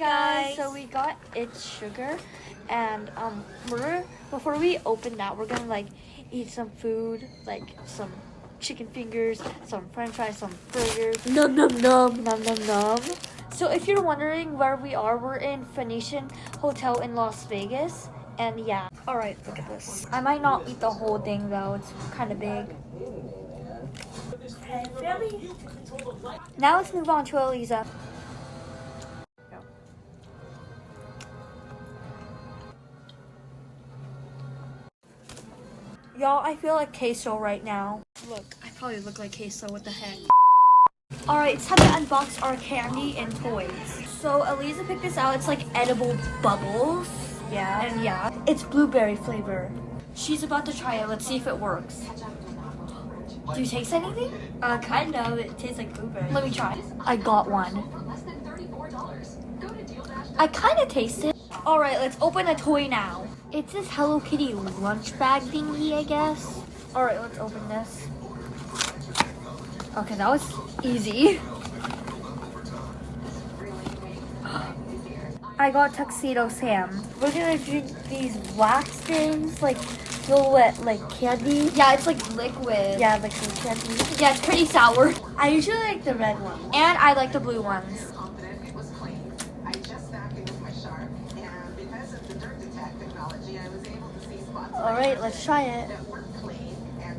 guys, so we got It's Sugar, and before we open that, we're gonna like eat some food, like some chicken fingers, some french fries, some burgers. Num num num. Num num num. So if you're wondering where we are, we're in Venetian Hotel in Las Vegas, and yeah. All right, look at this. I might not eat the whole thing though, it's kind of big. Hey, Billy. Now let's move on to Eliza. Y'all, I feel like queso right now. Look, I probably look like queso, what the heck. Alright, it's time to unbox our candy and toys. So Eliza picked this out, it's like edible bubbles. Yeah. And yeah, it's blueberry flavor. She's about to try it, let's see if it works. Do you taste anything? Kind of. It tastes like blueberry. Let me try. I got one. I kind of taste it. Alright, let's open a toy now. It's this Hello Kitty lunch bag thingy, I guess. Alright, let's open this. Okay, that was easy. I got Tuxedo Sam. We're gonna drink these wax things, like feel wet, like candy. Yeah, it's like liquid. Yeah, like candy. Yeah, it's pretty sour. I usually like the red one. And I like the blue ones. Alright, let's try it.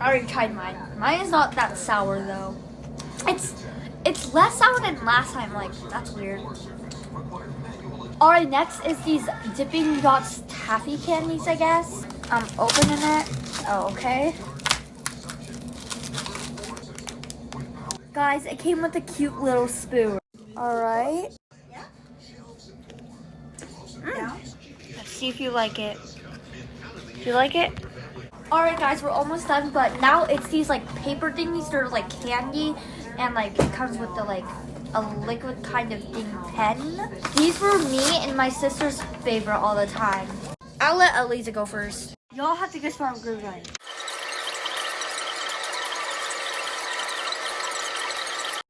I already tried mine. Mine is not that sour though. It's less sour than last time, like that's weird. Alright, next is these Dipping Dots taffy candies, I guess. I'm opening it. Oh, okay. Guys, it came with a cute little spoon. Alright. Let's see if you like it. Do you like it? Alright guys, we're almost done, but now it's these like paper thingies. They're like candy and like it comes with the like a liquid kind of thing pen. These were me and my sister's favorite all the time. I'll let Eliza go first. Y'all have to guess what I'm good right.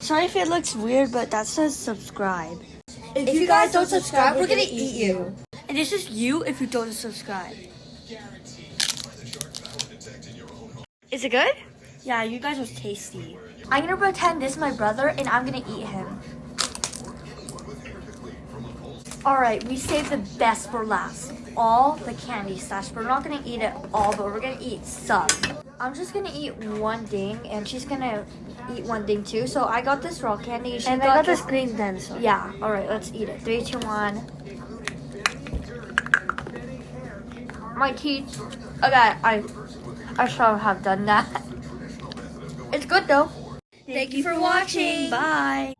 Sorry if it looks weird, but that says subscribe. If you guys don't subscribe, we're gonna eat you. And this is you if you don't subscribe. Is it good? Yeah, you guys are tasty. I'm gonna pretend this is my brother and I'm gonna eat him. Alright, we saved the best for last. All the candy stash. We're not gonna eat it all, but we're gonna eat some. I'm just gonna eat one thing and she's gonna eat one thing too. So I got this raw candy. And I got this green dinosaur. Yeah, alright, let's eat it. 3, 2, 1. My teeth. Okay, I should have done that. It's good though. Thank you for watching. Bye.